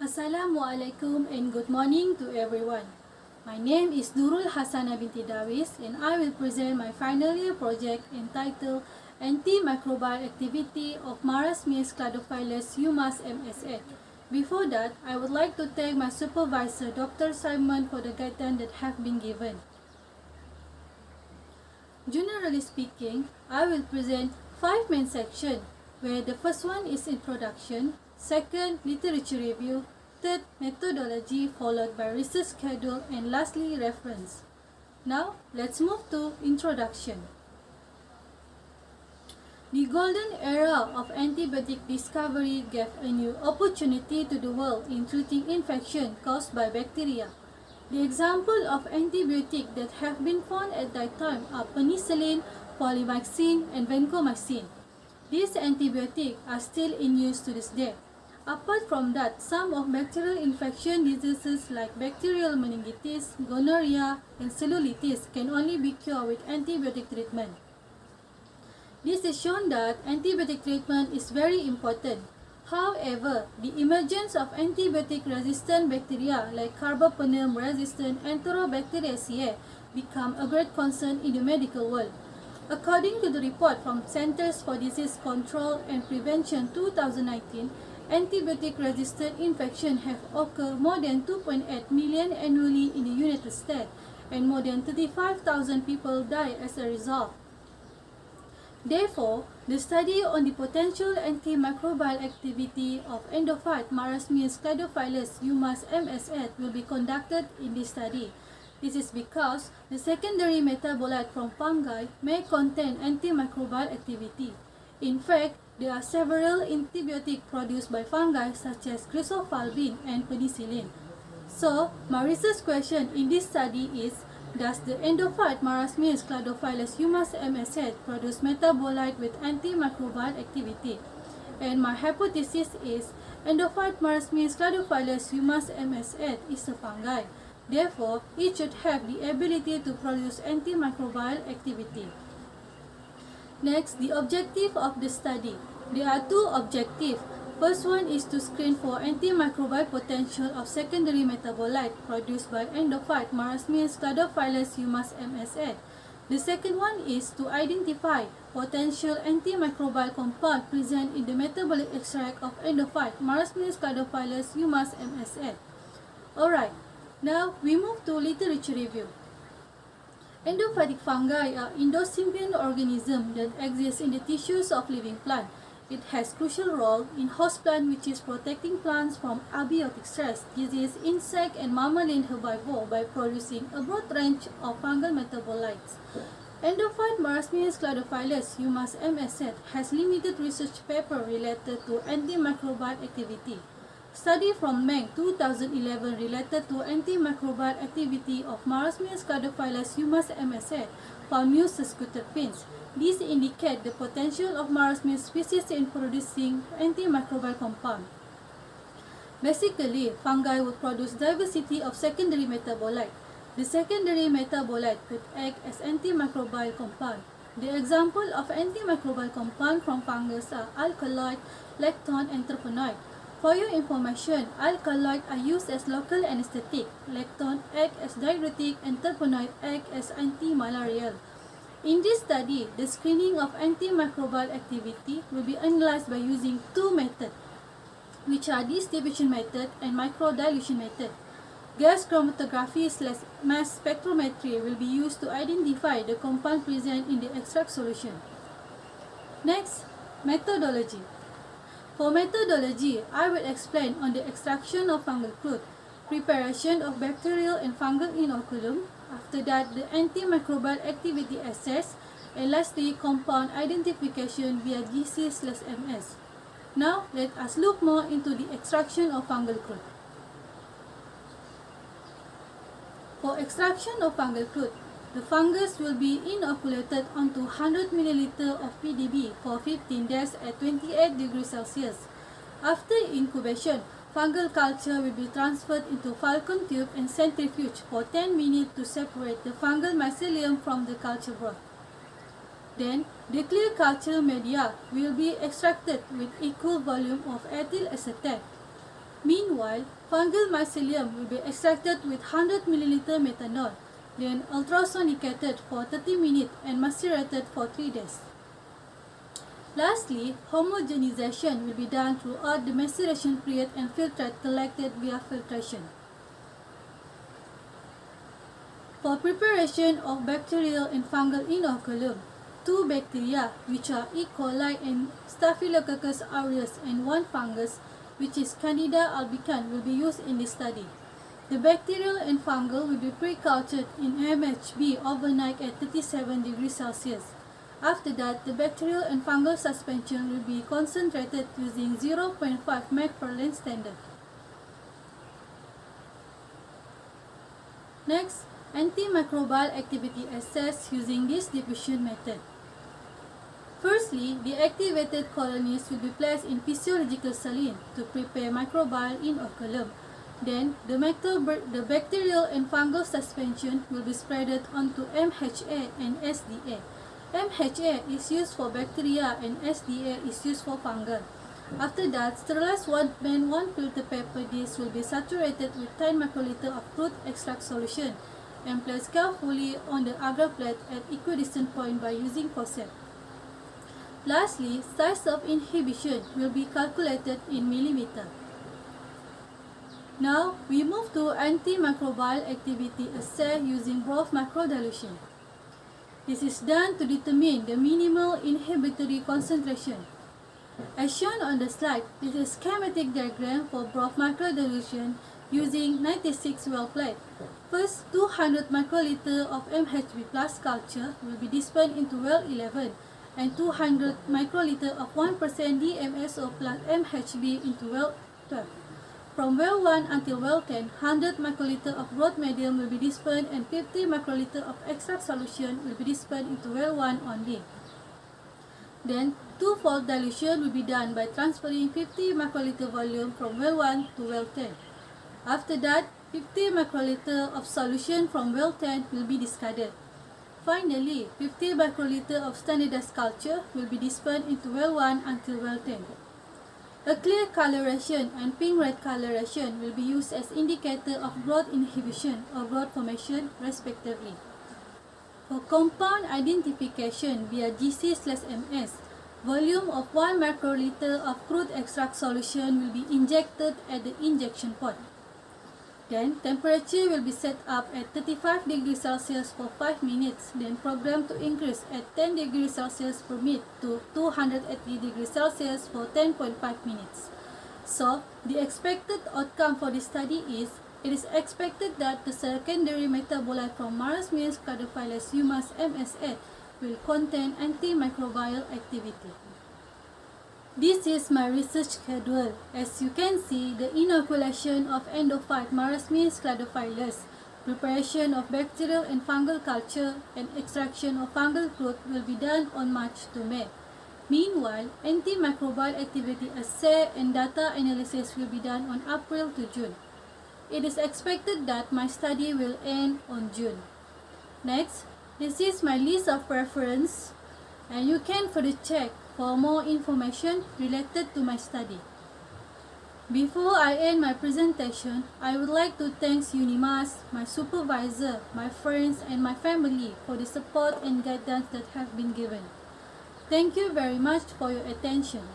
Assalamualaikum and good morning to everyone. My name is Nurul Hassana binti Darwis and I will present my final year project entitled Antimicrobial Activity of Marasmius cladophilus humus MSA. Before that, I would like to thank my supervisor Dr. Simon for the guidance that have been given. Generally speaking, I will present 5 main sections, where the first one is introduction, second, literature review, third, methodology, followed by research schedule, and lastly, reference. Now, let's move to introduction. The golden era of antibiotic discovery gave a new opportunity to the world in treating infection caused by bacteria. The example of antibiotics that have been found at that time are penicillin, polymyxin, and vancomycin. These antibiotics are still in use to this day. Apart from that, some of bacterial infection diseases like bacterial meningitis, gonorrhea, and cellulitis can only be cured with antibiotic treatment. This has shown that antibiotic treatment is very important. However, the emergence of antibiotic-resistant bacteria like carbapenem-resistant Enterobacteriaceae become a great concern in the medical world. According to the report from Centers for Disease Control and Prevention 2019, antibiotic-resistant infections have occurred more than 2.8 million annually in the United States, and more than 35,000 people die as a result. Therefore, the study on the potential antimicrobial activity of endophyte Marasmius cladophilus humus MSA will be conducted in this study. This is because the secondary metabolite from fungi may contain antimicrobial activity. In fact, there are several antibiotics produced by fungi such as chrysofalbin and penicillin. So, my research question in this study is, does the endophyte Marasmius cladophilus humus MSA produce metabolite with antimicrobial activity? And my hypothesis is, endophyte Marasmius cladophilus humus MSA is a fungi. Therefore, it should have the ability to produce antimicrobial activity. Next, the objective of the study. There are two objectives. First one is to screen for antimicrobial potential of secondary metabolite produced by endophyte Marasmius cladophilus humus MSA. The second one is to identify potential antimicrobial compound present in the metabolic extract of endophyte Marasmius cladophilus humus MSA. Alright, now we move to literature review. Endophytic fungi are endosymbiont organisms that exist in the tissues of living plants. It has crucial role in host plant, which is protecting plants from abiotic stress, disease, insect, and mammalian herbivore by producing a broad range of fungal metabolites. Endophyte Marasmius cladophilus humus MSA has limited research paper related to antimicrobial activity. Study from Meng 2011 related to antimicrobial activity of Marasmius cladophilus humus MSA found new sesquiterpenes. These indicate the potential of Marasmius species in producing antimicrobial compound. Basically, fungi would produce diversity of secondary metabolite. The secondary metabolite could act as antimicrobial compound. The example of antimicrobial compound from fungus are alkaloid, lactone, and terpenoid. For your information, alkaloids are used as local anesthetic, lactone acts as diuretic, and terpenoid acts as antimalarial. In this study, the screening of antimicrobial activity will be analyzed by using two methods, which are distribution method and microdilution method. Gas chromatography/mass spectrometry will be used to identify the compound present in the extract solution. Next, methodology. For methodology, I will explain on the extraction of fungal crude, preparation of bacterial and fungal inoculum, after that the antimicrobial activity assess, and lastly compound identification via GC/MS. Now, let us look more into the extraction of fungal crude. For extraction of fungal crude, the fungus will be inoculated onto 100 ml of PDB for 15 days at 28 degrees Celsius. After incubation, fungal culture will be transferred into falcon tube and centrifuge for 10 minutes to separate the fungal mycelium from the culture broth. Then, the clear culture media will be extracted with equal volume of ethyl acetate. Meanwhile, fungal mycelium will be extracted with 100 ml methanol, then ultrasonicated for 30 minutes and macerated for 3 days. Lastly, homogenization will be done throughout the maceration period and filtrate collected via filtration. For preparation of bacterial and fungal inoculum, 2 bacteria, which are E. coli and Staphylococcus aureus, and 1 fungus, which is Candida albicans, will be used in this study. The bacterial and fungal will be pre-cultured in MHB overnight at 37 degrees Celsius. After that, the bacterial and fungal suspension will be concentrated using 0.5 mg per lane standard. Next, antimicrobial activity assessed using this diffusion method. Firstly, the activated colonies will be placed in physiological saline to prepare microbial inoculum. Then, the bacterial and fungal suspension will be spreaded onto MHA and SDA. MHA is used for bacteria and SDA is used for fungal. After that, sterilized 1 filter paper disc will be saturated with 10 microliter of crude extract solution and placed carefully on the agar plate at equidistant point by using forceps. Lastly, size of inhibition will be calculated in millimeter. Now, we move to antimicrobial activity assay using broth microdilution. This is done to determine the minimal inhibitory concentration. As shown on the slide, this is a schematic diagram for broth microdilution using 96 well plate. First, 200 microliter of MHB plus culture will be dispensed into well 11 and 200 microliter of 1% DMSO plus MHB into well 12. From well 1 until well 10, 100 microliter of broth medium will be dispensed and 50 microliter of extract solution will be dispensed into well 1 only. Then, two-fold dilution will be done by transferring 50 microliter volume from well 1 to well 10. After that, 50 microliter of solution from well 10 will be discarded. Finally, 50 microliter of standardized culture will be dispensed into well 1 until well 10. A clear coloration and pink red coloration will be used as indicator of growth inhibition or growth formation respectively. For compound identification via GC/MS, volume of 1 microliter of crude extract solution will be injected at the injection port. Then, temperature will be set up at 35 degrees Celsius for 5 minutes, then programmed to increase at 10 degrees Celsius per minute to 280 degrees Celsius for 10.5 minutes. So, the expected outcome for this study is, it is expected that the secondary metabolite from Marasmius Cladophilus humus MSA will contain antimicrobial activity. This is my research schedule. As you can see, the inoculation of endophyte Marasmius Cladophilus, preparation of bacterial and fungal culture, and extraction of fungal growth will be done on March to May. Meanwhile, antimicrobial activity assay and data analysis will be done on April to June. It is expected that my study will end on June. Next, this is my list of reference, and you can further check for more information related to my study. Before I end my presentation, I would like to thank UNIMAS, my supervisor, my friends, and my family for the support and guidance that have been given. Thank you very much for your attention.